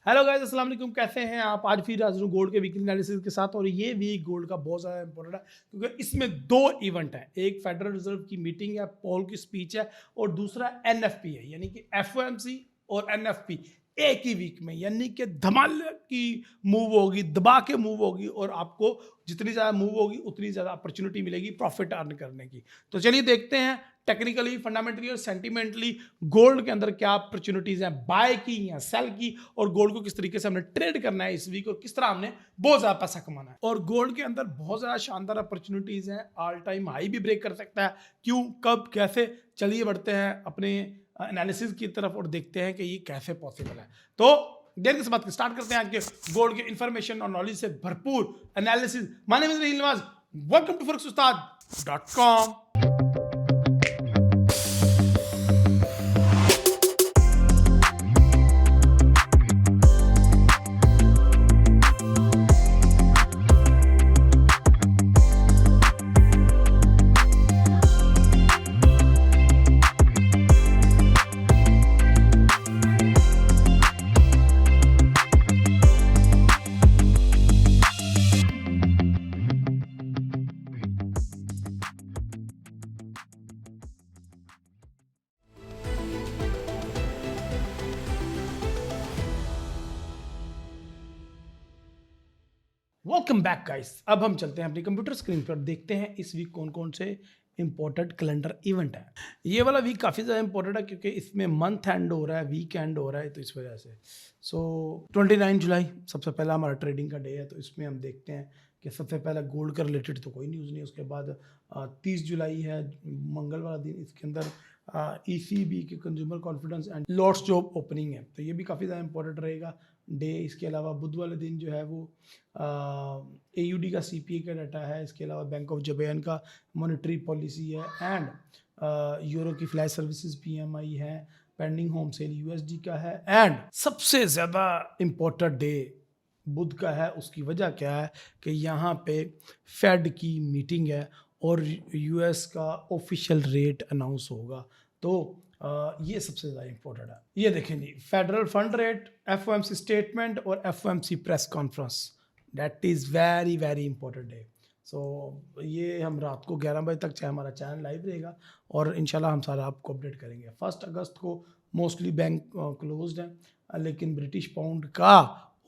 Hello guys, अस्सलाम वालेकुम। कैसे हैं आप? आज फिर हाजिर हूं गोल्ड के वीकली एनालिसिस के साथ। और ये वीक गोल्ड का बहुत ज़्यादा इंपॉर्टेंट है क्योंकि इसमें दो इवेंट हैं। एक फेडरल रिजर्व की मीटिंग है, पॉल की स्पीच है, और दूसरा एनएफपी है, यानी कि एफओएमसी और एनएफपी एक ही वीक में, यानी कि धमाल की मूव होगी, दबा के मूव होगी, और आपको जितनी ज़्यादा मूव होगी उतनी ज़्यादा अपॉर्चुनिटी मिलेगी प्रॉफिट अर्न करने की। तो चलिए देखते हैं टेक्निकली, फंडामेंटली और सेंटिमेंटली गोल्ड के अंदर क्या अपॉर्चुनिटीज हैं, बाय की या सेल की, और गोल्ड को किस तरीके से हमने ट्रेड करना है इस वीक, और किस तरह हमने बहुत ज्यादा पैसा कमाना है। और गोल्ड के अंदर बहुत ज्यादा शानदार अपॉर्चुनिटीज हैं। ऑल टाइम हाई भी ब्रेक कर सकता है। क्यों, कब, कैसे? चलिए बढ़ते हैं अपने एनालिसिस की तरफ और देखते हैं कि ये कैसे पॉसिबल है। तो देर किस बात की स्टार्ट करते हैं आज के गोल्ड के इंफॉर्मेशन और नॉलेज से भरपूर analysis. My name is Raheel Nawaz, welcome to forex-ustad.com। Welcome back guys. अब हम चलते हैं अपनी कंप्यूटर स्क्रीन पर, देखते हैं इस वीक कौन कौन से इंपॉर्टेंट कैलेंडर इवेंट है। ये वाला वीक काफ़ी ज़्यादा इंपॉर्टेंट है क्योंकि इसमें मंथ एंड हो रहा है, वीक एंड हो रहा है, तो इस वजह से 29 जुलाई सबसे पहला हमारा ट्रेडिंग का डे है। तो इसमें हम देखते हैं कि सबसे पहला गोल्ड का रिलेटेड तो कोई न्यूज़ नहीं। उसके बाद 30 जुलाई है मंगल वाला दिन, इसके अंदर ECB के consumer confidence and lots job opening है, तो ये भी काफ़ी ज़्यादा इंपॉर्टेंट रहेगा डे। इसके अलावा बुध वाले दिन जो है वो AUD का CPI का डाटा है। इसके अलावा बैंक ऑफ जापान का मॉनेटरी पॉलिसी है, एंड यूरो की फ्लैश सर्विसेज PMI है, पेंडिंग होम सेल USD का है, एंड सबसे ज़्यादा इम्पोर्टेंट डे बुध का है। उसकी वजह क्या है कि यहाँ पे फेड की मीटिंग है और US का ऑफिशियल रेट अनाउंस होगा। तो ये सबसे ज़्यादा इंपॉर्टेंट है। ये देखें जी, federal fund rate, FOMC statement और FOMC press conference, that is very very important day. So ये हम रात को 11 बजे तक, चाहे हमारा चैनल लाइव रहेगा, और इंशाल्लाह हम सारा आपको अपडेट करेंगे। 1 अगस्त को मोस्टली बैंक क्लोज्ड है, लेकिन ब्रिटिश पाउंड का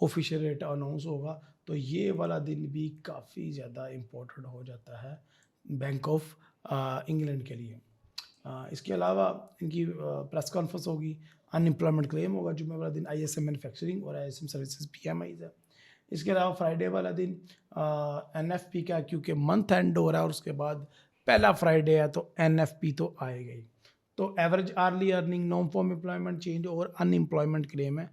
ऑफिशियल रेट अनाउंस होगा, तो ये वाला दिन भी काफ़ी ज़्यादा इम्पोर्टेंट हो जाता है बैंक ऑफ इंग्लैंड के लिए। इसके अलावा इनकी प्रेस कॉन्फ्रेंस होगी, अनएम्प्लॉयमेंट क्लेम होगा जुम्मे वाला दिन, ISM मैन्युफैक्चरिंग और ISM सर्विसेज PMIs है। इसके अलावा फ्राइडे वाला दिन NFP का, क्योंकि मंथ एंड हो रहा है और उसके बाद पहला फ्राइडे है तो NFP तो आएगा ही। तो average early earning, non farm employment change और अनएम्प्लॉयमेंट क्लेम है।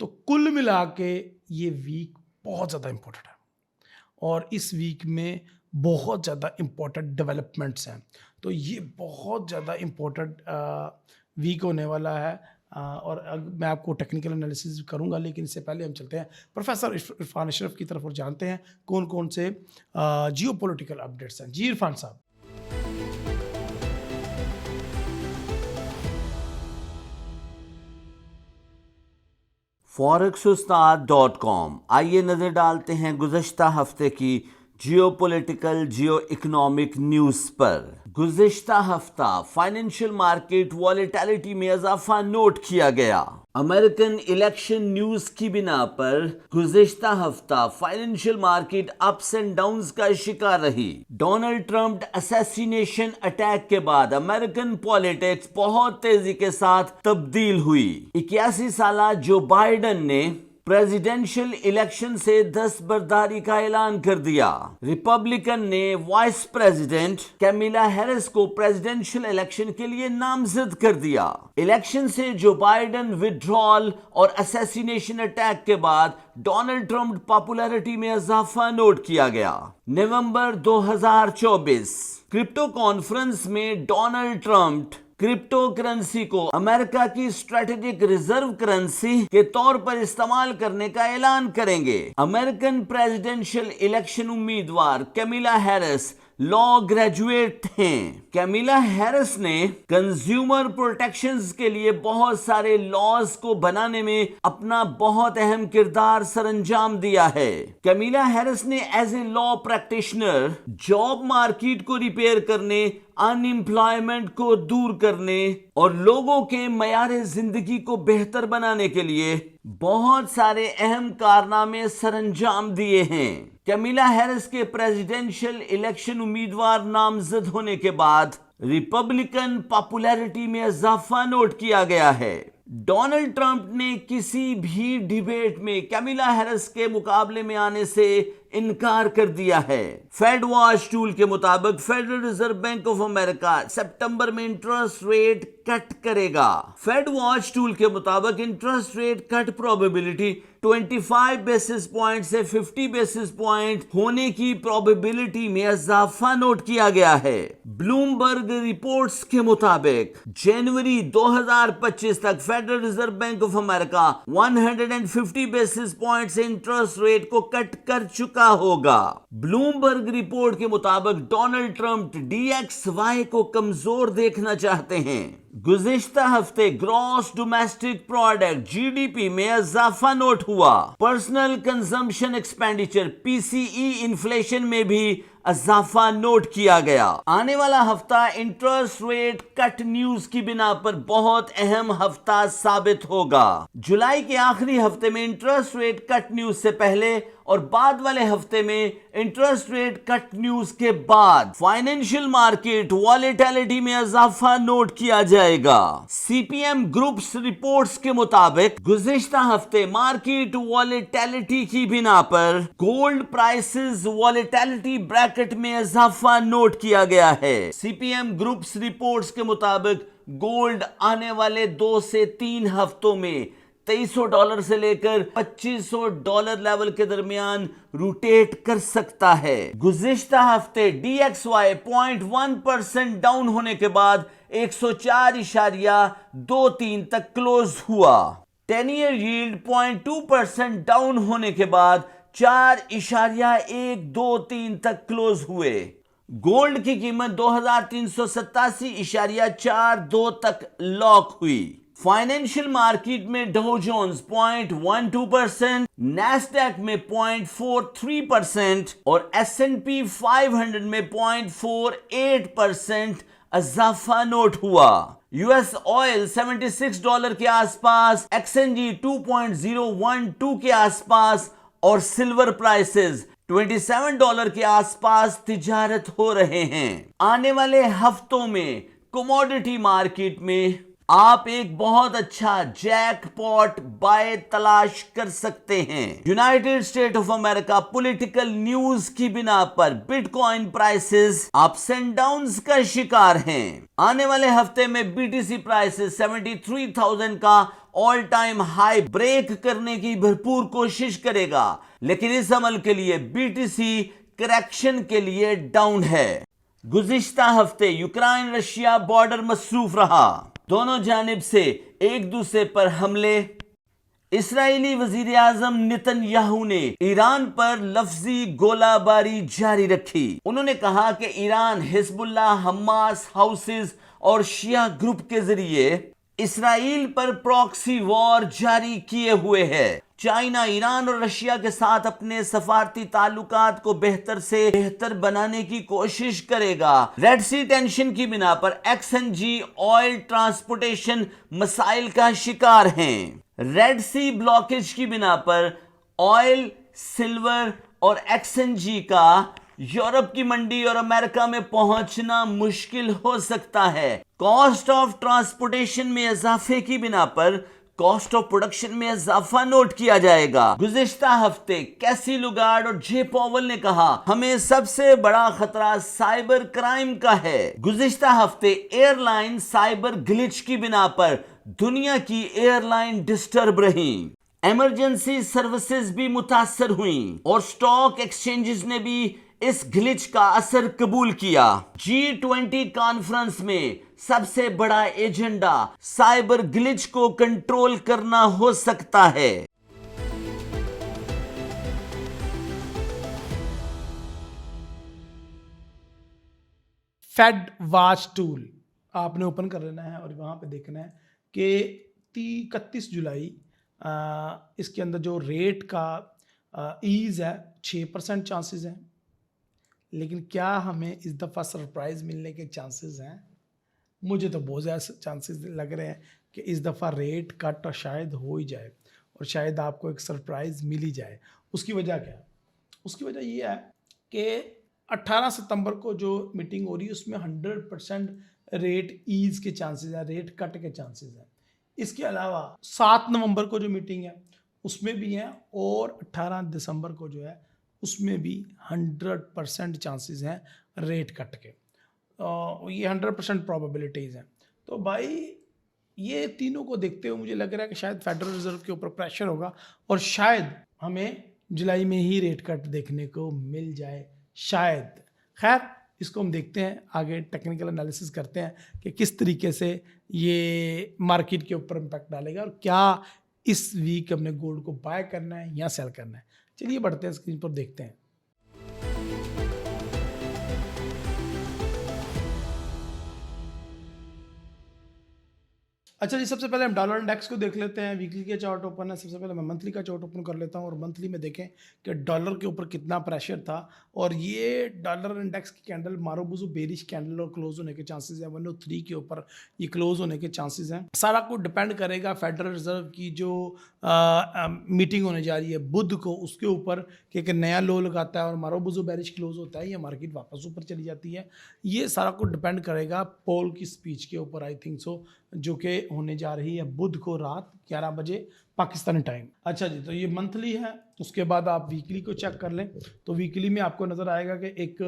तो कुल मिला के ये वीक बहुत ज़्यादा इम्पोर्टेंट है, और इस वीक में बहुत ज़्यादा इम्पोर्टेंट डेवलपमेंट्स हैं। तो ये बहुत ज़्यादा इम्पोर्टेंट वीक होने वाला है, और मैं आपको टेक्निकल एनालिसिस करूंगा, लेकिन इससे पहले हम चलते हैं प्रोफेसर इरफान अशरफ की तरफ और जानते हैं कौन कौन से जियोपॉलिटिकल अपडेट्स हैं। जी इरफान साहब। forex-ustad.com। आइए नजर डालते हैं गुज़श्ता हफ्ते की जियोपॉलिटिकल जियो इकोनॉमिक न्यूज़ पर। गुज़श्ता हफ्ता फाइनेंशियल मार्केट वॉलेटिलिटी में इजाफा नोट किया गया। अमेरिकन इलेक्शन न्यूज़ की बिना पर गुज़श्ता हफ्ता financial market ups and downs का शिकार रही। डोनाल्ड ट्रंप असैसिनेशन अटैक के बाद अमेरिकन पॉलिटिक्स बहुत तेजी के साथ तब्दील हुई। 81 साला जो बाइडेन ने प्रेसिडेंशियल इलेक्शन से दस्तबरदारी का ऐलान कर दिया। रिपब्लिकन ने वाइस प्रेसिडेंट कैमिला हैरिस को प्रेसिडेंशियल इलेक्शन के लिए नामजद कर दिया। इलेक्शन से जो बाइडेन विड्रॉल और असैसिनेशन अटैक के बाद डोनाल्ड ट्रंप पॉपुलैरिटी में इजाफा नोट किया गया। नवंबर 2024 क्रिप्टो कॉन्फ्रेंस में डोनाल्ड ट्रंप क्रिप्टो करेंसी को अमेरिका की स्ट्रेटेजिक रिजर्व करेंसी के तौर पर इस्तेमाल करने का ऐलान करेंगे। अमेरिकन प्रेसिडेंशियल इलेक्शन उम्मीदवार कैमिला हैरिस लॉ ग्रेजुएट हैं। कैमिला हैरिस ने कंज्यूमर प्रोटेक्शंस के लिए बहुत सारे लॉज को बनाने में अपना बहुत अहम किरदार सरंजाम दिया है। कैमिला हैरिस ने as a law practitioner job market को रिपेयर करने, अनएम्प्लॉयमेंट को दूर करने और लोगों के मयारे जिंदगी को बेहतर बनाने के लिए बहुत सारे अहम कारनामे सरंजाम दिए हैं। कैमिला हैरिस के प्रेसिडेंशियल इलेक्शन उम्मीदवार नामजद होने के बाद रिपब्लिकन पॉपुलैरिटी में इजाफा नोट किया गया है। डोनाल्ड ट्रंप ने किसी भी डिबेट में कैमिला हैरिस के मुकाबले में आने से इनकार कर दिया है। फेड वॉच टूल के मुताबिक federal reserve bank of America सितंबर में इंटरेस्ट रेट कट करेगा। फेड वॉच टूल के मुताबिक interest rate cut probability 25 basis point से 50 बेसिस पॉइंट होने की प्रोबेबिलिटी में इजाफा नोट किया गया है। ब्लूमबर्ग रिपोर्ट्स के मुताबिक जनवरी 2025 तक federal reserve bank of America 150 basis point से इंटरेस्ट रेट को कट कर चुका होगा। ब्लूमबर्ग रिपोर्ट के मुताबिक डोनाल्ड ट्रंप DXY को कमजोर देखना चाहते हैं। गुज़िश्ता हफ्ते ग्रॉस डोमेस्टिक प्रोडक्ट GDP में इजाफा नोट हुआ। Personal consumption expenditure PCE inflation में भी इजाफा नोट किया गया। आने वाला हफ्ता इंटरेस्ट रेट कट न्यूज की बिना पर बहुत अहम हफ्ता साबित होगा। जुलाई के आखिरी हफ्ते में इंटरेस्ट रेट कट न्यूज से पहले और बाद वाले हफ्ते में इंटरेस्ट रेट कट न्यूज के बाद फाइनेंशियल मार्केट वॉलेटिलिटी में इजाफा नोट किया जाएगा। CPM ग्रुप्स रिपोर्ट्स के मुताबिक गुज़िश्ता हफ्ते मार्केट वॉलेटिलिटी की बिना पर गोल्ड प्राइसेस वॉलेटिलिटी ब्रैकेट में इजाफा नोट किया गया है। CPM ग्रुप्स रिपोर्ट्स के मुताबिक गोल्ड आने वाले 2 से 3 हफ्तों में $2300 से लेकर $2500 लेवल के दरमियान रोटेट कर सकता है। गुज़िश्ता हफ्ते DXY 0.1% डाउन होने के बाद 104.23 तक क्लोज हुआ। 10 ईयर यील्ड 0.2% डाउन होने के बाद 4.123 तक क्लोज हुए। गोल्ड की कीमत 2387.42 तक लॉक हुई। फाइनेंशियल मार्केट में डाउ जोन्स 0.12%, नैस्डैक में 0.43% और S&P 500 में 0.48% इजाफा नोट हुआ। US ऑयल $76 के आसपास, XNG 2.012 के आसपास और सिल्वर प्राइसेस $27 के आसपास तिजारत हो रहे हैं। आने वाले हफ्तों में कमोडिटी मार्केट में आप एक बहुत अच्छा जैकपॉट बाय तलाश कर सकते हैं। United state of America political news की बिना पर bitcoin prices ups and downs का शिकार हैं। आने वाले हफ्ते में BTC प्राइसेस 73,000 का ऑल टाइम हाई ब्रेक करने की भरपूर कोशिश करेगा, लेकिन इस अमल के लिए BTC करेक्शन के लिए डाउन है। गुज़िश्ता हफ्ते यूक्रेन रशिया बॉर्डर मसरूफ रहा। दोनों जानिब से एक दूसरे पर हमले। इस्राएली वजीर आजम नेतन्याहू ने ईरान पर लफ्जी गोलाबारी जारी रखी। उन्होंने कहा कि ईरान हिजबुल्लाह, हमास, हाउसिस और शिया ग्रुप के जरिए इसराइल पर प्रॉक्सी वॉर जारी किए हुए है। चाइना ईरान और रशिया के साथ अपने सफारती ताल्लुकात को बेहतर से बेहतर बनाने की कोशिश करेगा। रेड सी टेंशन की बिना पर XNG ऑयल ट्रांसपोर्टेशन मसाइल का शिकार हैं। रेड सी ब्लॉकेज की बिना पर ऑयल, सिल्वर और XNG का यूरोप की मंडी और अमेरिका में पहुंचना मुश्किल हो सकता है। कॉस्ट ऑफ ट्रांसपोर्टेशन में इजाफे की बिना पर कॉस्ट ऑफ प्रोडक्शन में इजाफा नोट किया जाएगा। गुज़िश्ता हफ्ते कैसी लुगार्ड और जे पॉवल ने कहा, हमें सबसे बड़ा खतरा साइबर क्राइम का है। गुज़िश्ता हफ्ते एयरलाइन साइबर ग्लिच की बिना पर दुनिया की एयरलाइन डिस्टर्ब रही। इमरजेंसी सर्विसेज भी मुतासर हुई और स्टॉक एक्सचेंजेस ने भी इस ग्लिच का असर कबूल किया। G20 कॉन्फ्रेंस में सबसे बड़ा एजेंडा साइबर ग्लिच को कंट्रोल करना हो सकता है। फेड वॉच टूल आपने ओपन कर लेना है और वहाँ पे देखना है कि 31 जुलाई इसके अंदर जो रेट का ईज़ है 6% चांसेस हैं, लेकिन क्या हमें इस दफ़ा सरप्राइज़ मिलने के चांसेस हैं? मुझे तो बहुत ज़्यादा चांसेस लग रहे हैं कि इस दफ़ा रेट कट शायद हो ही जाए और शायद आपको एक सरप्राइज़ मिल ही जाए। उसकी वजह क्या है? उसकी वजह ये है कि 18 सितंबर को जो मीटिंग हो रही है उसमें 100% रेट ईज़ के चांसेस हैं, रेट कट के चांसेस हैं। इसके अलावा 7 नवंबर को जो मीटिंग है उसमें भी हैं और 18 दिसंबर को जो है उसमें भी 100% चांसेस हैं रेट कट के। ये 100% प्रोबेबिलिटीज़ हैं। तो भाई ये तीनों को देखते हुए मुझे लग रहा है कि शायद फेडरल रिजर्व के ऊपर प्रेशर होगा और शायद हमें जुलाई में ही रेट कट देखने को मिल जाए, शायद। खैर, इसको हम देखते हैं, आगे टेक्निकल एनालिसिस करते हैं कि किस तरीके से ये मार्केट के ऊपर इम्पैक्ट डालेगा और क्या इस वीक हमने गोल्ड को बाय करना है या सेल करना है। चलिए बढ़ते हैं, स्क्रीन पर देखते हैं। अच्छा जी, सबसे पहले हम डॉलर इंडेक्स को देख लेते हैं। वीकली के चार्ट ओपन है। सबसे पहले मैं मंथली का चार्ट ओपन कर लेता हूं और मंथली में देखें कि डॉलर के ऊपर कितना प्रेशर था और ये डॉलर इंडेक्स की कैंडल मारूबुजू बेरिश कैंडल और क्लोज होने के चांसेस हैं। 103 के ऊपर ये क्लोज होने के चांसेस हैं। सारा कुछ डिपेंड करेगा फेडरल रिजर्व की जो मीटिंग होने जा रही है बुध को, उसके ऊपर कि एक नया लो लगाता है और मारूबुजू बेरिश क्लोज होता है या मार्केट वापस ऊपर चली जाती है। ये सारा कुछ डिपेंड करेगा पोल की स्पीच के ऊपर, आई थिंक सो, जो कि होने जा रही है बुध को रात 11 बजे पाकिस्तानी टाइम। अच्छा जी, तो ये मंथली है। उसके बाद आप वीकली को चेक कर लें तो वीकली में आपको नज़र आएगा कि एक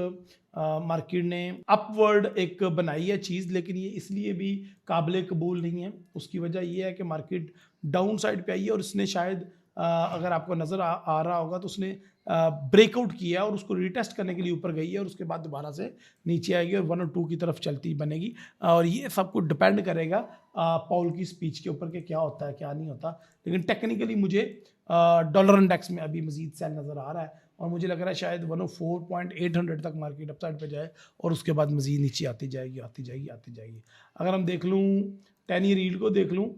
मार्केट ने अपवर्ड एक बनाई है चीज़, लेकिन ये इसलिए भी काबिल कबूल नहीं है। उसकी वजह ये है कि मार्केट डाउन साइड पे आई है और इसने शायद अगर आपको नज़र आ रहा होगा तो उसने ब्रेकआउट किया और उसको रिटेस्ट करने के लिए ऊपर गई है और उसके बाद दोबारा से नीचे आएगी और 1 और 2 की तरफ चलती बनेगी। और ये सब कुछ डिपेंड करेगा पॉल की स्पीच के ऊपर कि क्या होता है क्या नहीं होता। लेकिन टेक्निकली मुझे डॉलर इंडेक्स में अभी मजीद सेल नज़र आ रहा है और मुझे लग रहा है शायद 104.800 तक मार्केट अपसाइड पे जाए और उसके बाद मजीद नीचे आती जाएगी आती जाएगी आती जाएगी। अगर हम देख लूँ 10 ईयर यील्ड को देख लूँ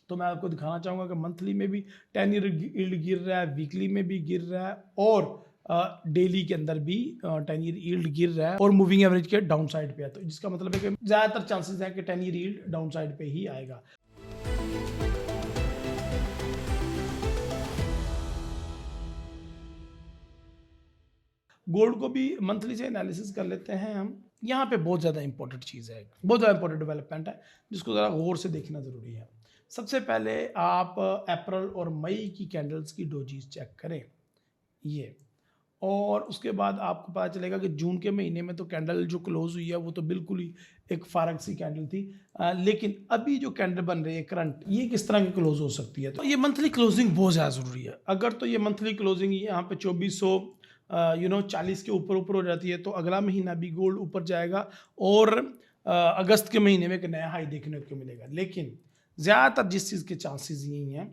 तो मैं आपको दिखाना चाहूँगा कि मंथली में भी 10 ईयर यील्ड गिर रहा है, वीकली में भी गिर रहा है और डेली के अंदर भी 10 ईयर यील्ड गिर रहा है और मूविंग एवरेज के डाउन साइड पे है। तो जिसका मतलब है कि ज़्यादातर चांसेस हैं कि 10 ईयर यील्ड डाउन साइड पे ही आएगा। गोल्ड को भी मंथली से एनालिसिस कर लेते हैं हम। यहाँ पे बहुत ज़्यादा इंपॉर्टेंट चीज़ है, बहुत ज़्यादा इंपॉर्टेंट डेवलपमेंट है जिसको ज़रा गौर से देखना ज़रूरी है। सबसे पहले आप अप्रैल और मई की कैंडल्स की डोजीज चेक करें ये, और उसके बाद आपको पता चलेगा कि जून के महीने में तो कैंडल जो क्लोज हुई है वो तो बिल्कुल ही एक फारग सी कैंडल थी, लेकिन अभी जो कैंडल बन रही है करंट, ये किस तरह की क्लोज हो सकती है। तो ये मंथली क्लोजिंग बहुत ज़्यादा ज़रूरी है। अगर तो ये मंथली क्लोजिंग यहाँ पे 2400 40 के ऊपर हो जाती है तो अगला महीना भी गोल्ड ऊपर जाएगा और अगस्त के महीने में एक नया हाई देखने को मिलेगा। लेकिन ज़्यादातर जिस चीज़ के चांसेस यही हैं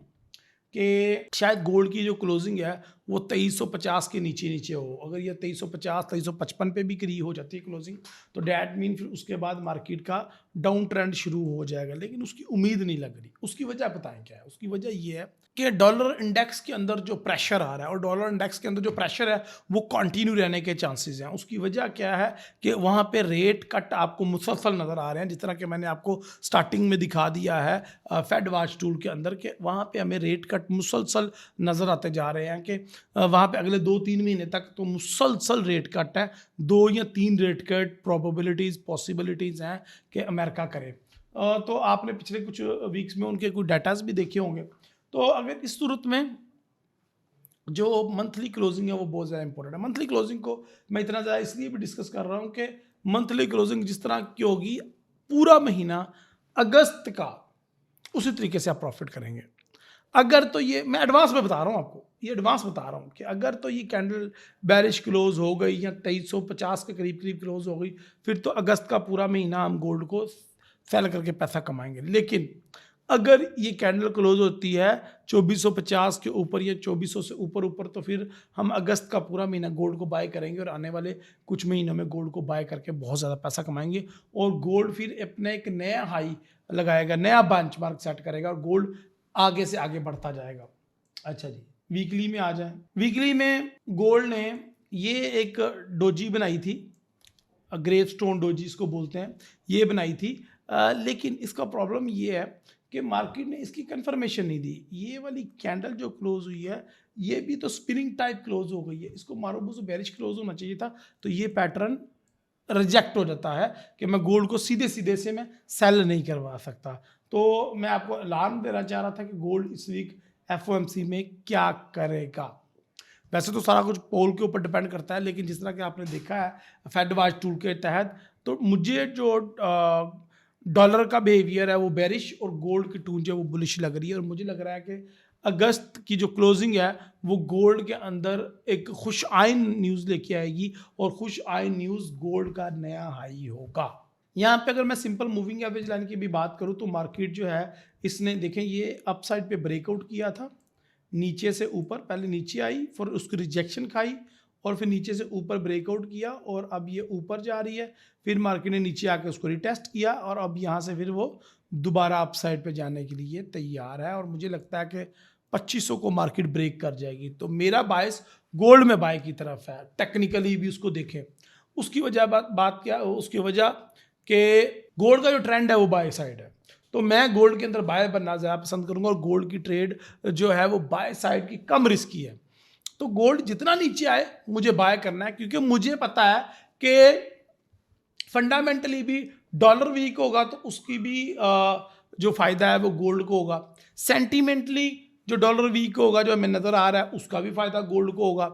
कि शायद गोल्ड की जो क्लोजिंग है वो 2350 के नीचे हो। अगर ये 2350 2355 पे भी करीब हो जाती है क्लोजिंग तो डैट मीन फिर उसके बाद मार्केट का डाउन ट्रेंड शुरू हो जाएगा, लेकिन उसकी उम्मीद नहीं लग रही। उसकी वजह बताएं क्या है? उसकी वजह ये है कि डॉलर इंडेक्स के अंदर जो प्रेशर आ रहा है और डॉलर इंडेक्स के अंदर जो प्रेशर है वो कंटिन्यू रहने के चांसेस हैं। उसकी वजह क्या है कि वहाँ पे रेट कट आपको मुसलसल नज़र आ रहे हैं, जिस तरह के मैंने आपको स्टार्टिंग में दिखा दिया है फेड वॉच टूल के अंदर के वहाँ पे हमें रेट कट मुसलसल नज़र आते जा रहे हैं कि वहाँ पे अगले 2-3 महीने तक तो मुसलसल रेट कट है। 2 या 3 रेट कट प्रोबेबिलिटीज़ पॉसिबिलिटीज़ हैं कि अमेरिका करे। तो आपने पिछले कुछ वीक्स में उनके कुछ डाटाज भी देखे होंगे। तो अगर इस सूरत में जो मंथली क्लोजिंग है वो बहुत ज़्यादा इंपॉर्टेंट है। मंथली क्लोजिंग को मैं इतना ज़्यादा इसलिए भी डिस्कस कर रहा हूँ कि मंथली क्लोजिंग जिस तरह की होगी पूरा महीना अगस्त का उसी तरीके से आप प्रॉफिट करेंगे। अगर तो ये मैं एडवांस में बता रहा हूँ आपको, ये एडवांस बता रहा हूँ कि अगर तो ये कैंडल बैरिश क्लोज हो गई या 2350 के करीब क्लोज हो गई फिर तो अगस्त का पूरा महीना हम गोल्ड को सेल करके पैसा कमाएंगे। लेकिन अगर ये कैंडल क्लोज होती है 2450 के ऊपर या 2400 से ऊपर तो फिर हम अगस्त का पूरा महीना गोल्ड को बाय करेंगे और आने वाले कुछ महीनों में गोल्ड को बाय करके बहुत ज़्यादा पैसा कमाएंगे और गोल्ड फिर अपना एक नया हाई लगाएगा, नया बेंचमार्क सेट करेगा और गोल्ड आगे से आगे बढ़ता जाएगा। अच्छा जी, वीकली में आ जाए। वीकली में गोल्ड ने ये एक डोजी बनाई थी, ग्रेव स्टोन डोजी इसको बोलते हैं, ये बनाई थी। लेकिन इसका प्रॉब्लम ये है कि मार्केट ने इसकी कंफर्मेशन नहीं दी। ये वाली कैंडल जो क्लोज हुई है ये भी तो स्पिनिंग टाइप क्लोज हो गई है, इसको मारूबू से बेरिश क्लोज होना चाहिए था, तो ये पैटर्न रिजेक्ट हो जाता है कि मैं गोल्ड को सीधे सीधे से मैं सेल नहीं करवा सकता। तो मैं आपको अलार्म देना चाह रहा था कि गोल्ड इस वीक एफओएमसी में क्या करेगा। वैसे तो सारा कुछ पोल के ऊपर डिपेंड करता है, लेकिन जिस तरह कि आपने देखा है फेड वाच टूल के तहत, तो मुझे जो डॉलर का बिहेवियर है वो बेरिश और गोल्ड की टून जो है वो बुलिश लग रही है। और मुझे लग रहा है कि अगस्त की जो क्लोजिंग है वो गोल्ड के अंदर एक खुश आइन न्यूज़ लेके आएगी और खुश आइन न्यूज़ गोल्ड का नया हाई होगा। यहाँ पे अगर मैं सिंपल मूविंग एवरेज लाइन की भी बात करूँ तो मार्केट जो है इसने देखें ये अपसाइड पे ब्रेकआउट किया था, नीचे से ऊपर, पहले नीचे आई फिर उसकी रिजेक्शन खाई और फिर नीचे से ऊपर ब्रेकआउट किया और अब ये ऊपर जा रही है। फिर मार्केट ने नीचे आके उसको रिटेस्ट किया और अब यहाँ से फिर वो दोबारा अपसाइड पे जाने के लिए तैयार है और मुझे लगता है कि 2500 को मार्केट ब्रेक कर जाएगी। तो मेरा बायस गोल्ड में बाय की तरफ है। टेक्निकली भी उसको देखें, उसकी वजह बात क्या, उसकी वजह कि गोल्ड का जो ट्रेंड है वो बाय साइड है, तो मैं गोल्ड के अंदर बाय बनना ज़्यादा पसंद करूंगा और गोल्ड की ट्रेड जो है वो बाय साइड की कम रिस्की है। तो गोल्ड जितना नीचे आए मुझे बाय करना है, क्योंकि मुझे पता है कि फंडामेंटली भी डॉलर वीक होगा तो उसकी भी जो फायदा है वो गोल्ड को होगा। सेंटिमेंटली जो डॉलर वीक होगा, जो हमें नज़र आ रहा है, उसका भी फायदा गोल्ड को होगा।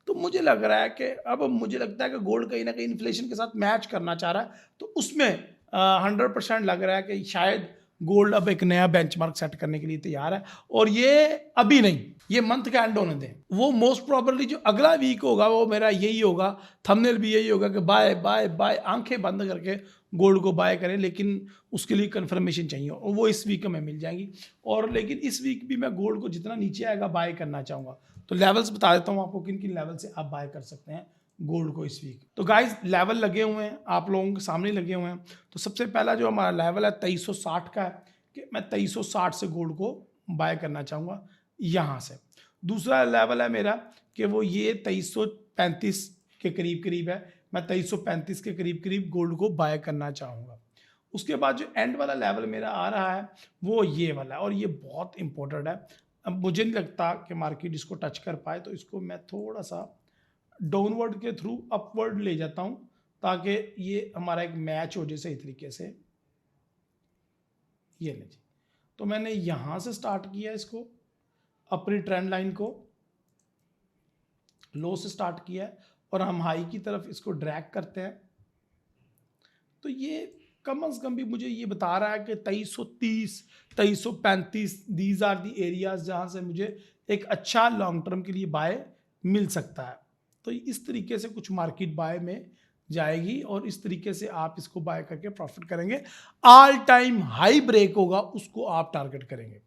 तो मुझे लग रहा है कि अब मुझे लगता है कि गोल्ड कहीं ना कहीं इन्फ्लेशन के साथ मैच करना चाह रहा है, तो उसमें 100% लग रहा है कि शायद गोल्ड अब एक नया बेंचमार्क सेट करने के लिए तैयार है। और ये अभी नहीं, ये मंथ का एंड होने दें, वो मोस्ट प्रोबेबली जो अगला वीक होगा वो मेरा यही होगा, थंबनेल भी यही होगा कि बाय बाय बाय, आंखें बंद करके गोल्ड को बाय करें, लेकिन उसके लिए कंफर्मेशन चाहिए और वो इस वीक में मिल जाएंगी। और लेकिन इस वीक भी मैं गोल्ड को जितना नीचे आएगा बाय करना चाहूँगा। तो लेवल्स बता देता हूँ आपको, किन किन लेवल से आप बाय कर सकते हैं गोल्ड को इस वीक। तो गाइस लेवल लगे हुए हैं, आप लोगों के सामने लगे हुए हैं। तो सबसे पहला जो हमारा लेवल है 2360 का है कि मैं 2360 से गोल्ड को बाय करना चाहूँगा यहाँ से। दूसरा लेवल है मेरा कि वो ये 2335 के करीब करीब है, मैं 2335 के करीब करीब गोल्ड को बाय करना चाहूँगा। उसके बाद जो एंड वाला लेवल मेरा आ रहा है वो ये वाला है और ये बहुत इंपॉर्टेंट है। अब मुझे नहीं लगता कि मार्केट इसको टच कर पाए, तो इसको मैं थोड़ा सा डाउनवर्ड के थ्रू अपवर्ड ले जाता हूँ ताकि ये हमारा एक मैच हो जाए सही तरीके से। ये ले जी, तो मैंने यहाँ से स्टार्ट किया इसको, अपनी ट्रेंड लाइन को लो से स्टार्ट किया है और हम हाई की तरफ इसको ड्रैग करते हैं। तो ये कम से कम भी मुझे ये बता रहा है कि 2330 2335 दीज आर दी एरियाज जहाँ से मुझे एक अच्छा लॉन्ग टर्म के लिए बाय मिल सकता है। तो इस तरीके से कुछ मार्केट बाय में जाएगी और इस तरीके से आप इसको बाय करके प्रॉफिट करेंगे। ऑल टाइम हाई ब्रेक होगा उसको आप टारगेट करेंगे,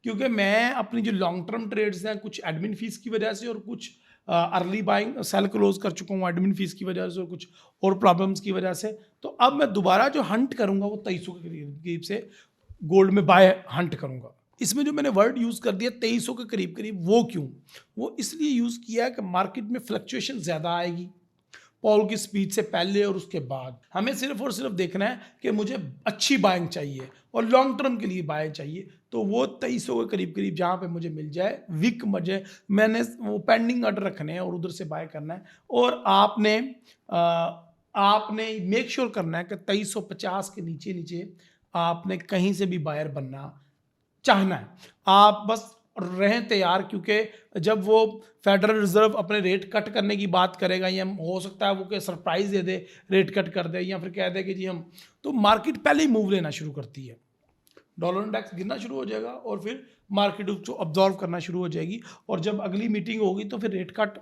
क्योंकि मैं अपनी जो लॉन्ग टर्म ट्रेड्स हैं कुछ एडमिन फीस की वजह से और कुछ अर्ली बाइंग सेल क्लोज कर चुका हूँ एडमिन फीस की वजह से और कुछ और प्रॉब्लम्स की वजह से, तो अब मैं दोबारा जो हंट करूँगा वो 2300 के करीब से गोल्ड में बाय हंट करूँगा। इसमें जो मैंने वर्ड यूज़ कर दिया 2300 के करीब करीब, वो क्यों? वो इसलिए यूज़ किया है कि मार्केट में फ्लक्चुएशन ज़्यादा आएगी पॉल की स्पीच से पहले और उसके बाद। हमें सिर्फ और सिर्फ देखना है कि मुझे अच्छी बाइंग चाहिए और लॉन्ग टर्म के लिए बाय चाहिए, तो वो 2300 के करीब करीब जहाँ पे मुझे मिल जाए विक, मुझे मैंने वो पेंडिंग ऑर्डर रखने हैं और उधर से बाय करना है। और आपने मेक श्योर करना है कि 2350 के नीचे नीचे आपने कहीं से भी बायर बनना चाहना है। आप बस रहें तैयार, क्योंकि जब वो फेडरल रिजर्व अपने रेट कट करने की बात करेगा या हो सकता है वो कोई सरप्राइज दे दे, रेट कट कर दे या फिर कह दे कि जी हम, तो मार्केट पहले ही मूव लेना शुरू करती है, डॉलर इंडेक्स गिरना शुरू हो जाएगा और फिर मार्केट उसको ऑब्जॉर्व करना शुरू हो जाएगी। और जब अगली मीटिंग होगी तो फिर रेट कट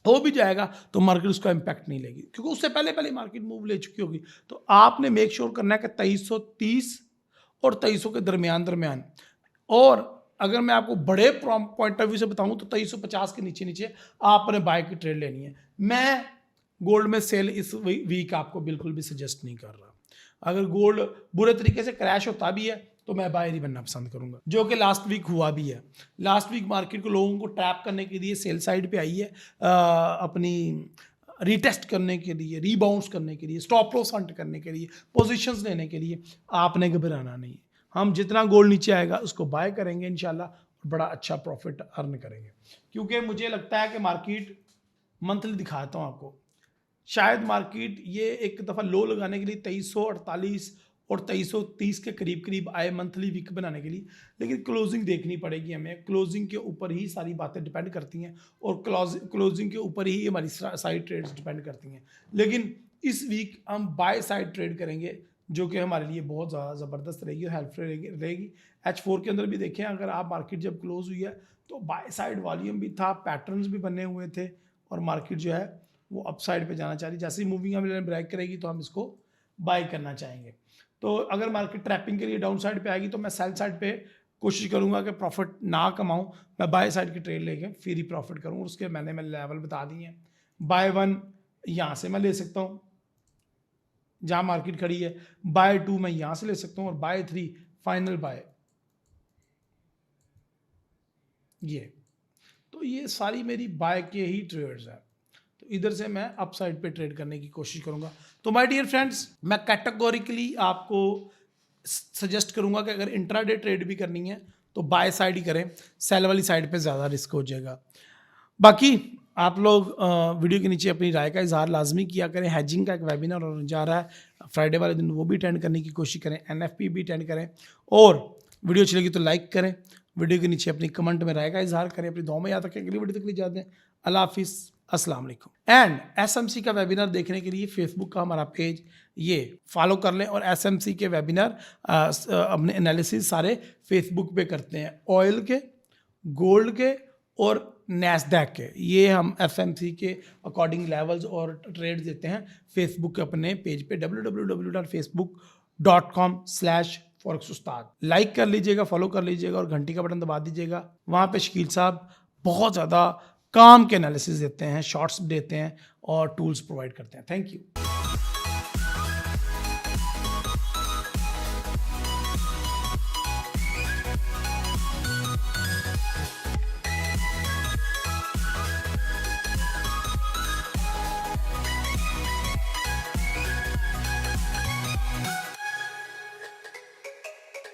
हो भी जाएगा तो मार्केट उसका इम्पैक्ट नहीं लेगी, क्योंकि उससे पहले पहले मार्केट मूव ले चुकी होगी। तो आपने मेक श्योर करना है कि 2330 और 2300 के दरमियान। और अगर मैं आपको बड़े पॉइंट ऑफ व्यू से बताऊं तो 2350 के नीचे आपने बाय की ट्रेड लेनी है। मैं गोल्ड में सेल इस वीक आपको बिल्कुल भी सजेस्ट नहीं कर रहा। अगर गोल्ड बुरे तरीके से क्रैश होता भी है तो मैं बायर ही बनना पसंद करूंगा, जो कि लास्ट वीक हुआ भी है। लास्ट वीक मार्केट को लोगों को ट्रैप करने के लिए सेल साइड पे आई है, अपनी रीटेस्ट करने के लिए, रीबाउंस करने के लिए, स्टॉप लॉस हंट करने के लिए, पोजीशंस लेने के लिए। आपने घबराना नहीं है। हम जितना गोल्ड नीचे आएगा उसको बाय करेंगे इंशाल्लाह, बड़ा अच्छा प्रॉफिट अर्न करेंगे। क्योंकि मुझे लगता है कि मार्केट मंथली दिखाता हूँ आपको, शायद मार्केट ये एक दफ़ा लो लगाने के लिए 2348 और 2330 के करीब आए मंथली वीक बनाने के लिए, लेकिन क्लोजिंग देखनी पड़ेगी हमें। क्लोजिंग के ऊपर ही सारी बातें डिपेंड करती हैं और क्लोजिंग के ऊपर ही हमारी सारी ट्रेड्स डिपेंड करती हैं। लेकिन इस वीक हम बाय साइड ट्रेड करेंगे, जो कि हमारे लिए बहुत ज़्यादा ज़बरदस्त रहेगी और हेल्पफुल रहेगी। H4 के अंदर भी देखें, अगर आप मार्केट जब क्लोज हुई है तो बाय साइड वॉल्यूम भी था, पैटर्न्स भी बने हुए थे और मार्केट जो है वो अपसाइड पे जाना चाह रही। जैसे ही मूविंग एवरेज ब्रेक करेगी तो हम इसको बाय करना चाहेंगे। तो अगर मार्केट ट्रैपिंग के लिए डाउन साइड पे आएगी तो मैं सेल साइड पे कोशिश करूंगा कि प्रॉफिट ना कमाऊं, मैं बाय साइड की ट्रेड लेके फिर ही प्रॉफिट करूं। उसके मैंने लेवल बता दिए हैं। बाय 1 यहाँ से मैं ले सकता हूँ जहाँ मार्केट खड़ी है, बाय 2 मैं यहाँ से ले सकता हूँ और बाय 3 फाइनल बाय ये। तो ये सारी मेरी बाय के ही ट्रेड्स हैं। तो इधर से मैं अप साइड पे ट्रेड करने की कोशिश करूंगा। तो माय डियर फ्रेंड्स, मैं कैटेगोरिकली आपको सजेस्ट करूंगा कि अगर इंट्राडे ट्रेड भी करनी है तो बाय साइड ही करें, सेल वाली साइड पे ज़्यादा रिस्क हो जाएगा। बाकी आप लोग वीडियो के नीचे अपनी राय का इजहार लाजमी किया करें। हैजिंग का एक वेबिनार जा रहा है फ्राइडे वाले दिन, वो भी अटेंड करने की कोशिश करें। NFP भी अटेंड करें और वीडियो अच्छी लगी तो लाइक करें। वीडियो के नीचे अपनी कमेंट में राय का इजहार करें। अपनी दुआ में याद रखें। अगली वीडियो तक लिए जाते हैं। अल्लाह हाफिज़, अस्सलाम वालेकुम। एंड SMC का वेबिनार देखने के लिए फेसबुक का हमारा पेज ये फॉलो कर लें और SMC के वेबिनार अपने एनालिसिस सारे फेसबुक पे करते हैं, ऑयल के, गोल्ड के और नैस्डैक के। ये हम FMC के अकॉर्डिंग लेवल्स और ट्रेड देते हैं फेसबुक के अपने पेज पे www.facebook.com/forex उस्ताद। लाइक कर लीजिएगा, फॉलो कर लीजिएगा और घंटी का बटन दबा दीजिएगा। वहाँ पे शकील साहब बहुत ज़्यादा काम के एनालिसिस देते हैं, शॉर्ट्स देते हैं और टूल्स प्रोवाइड करते हैं। Thank you.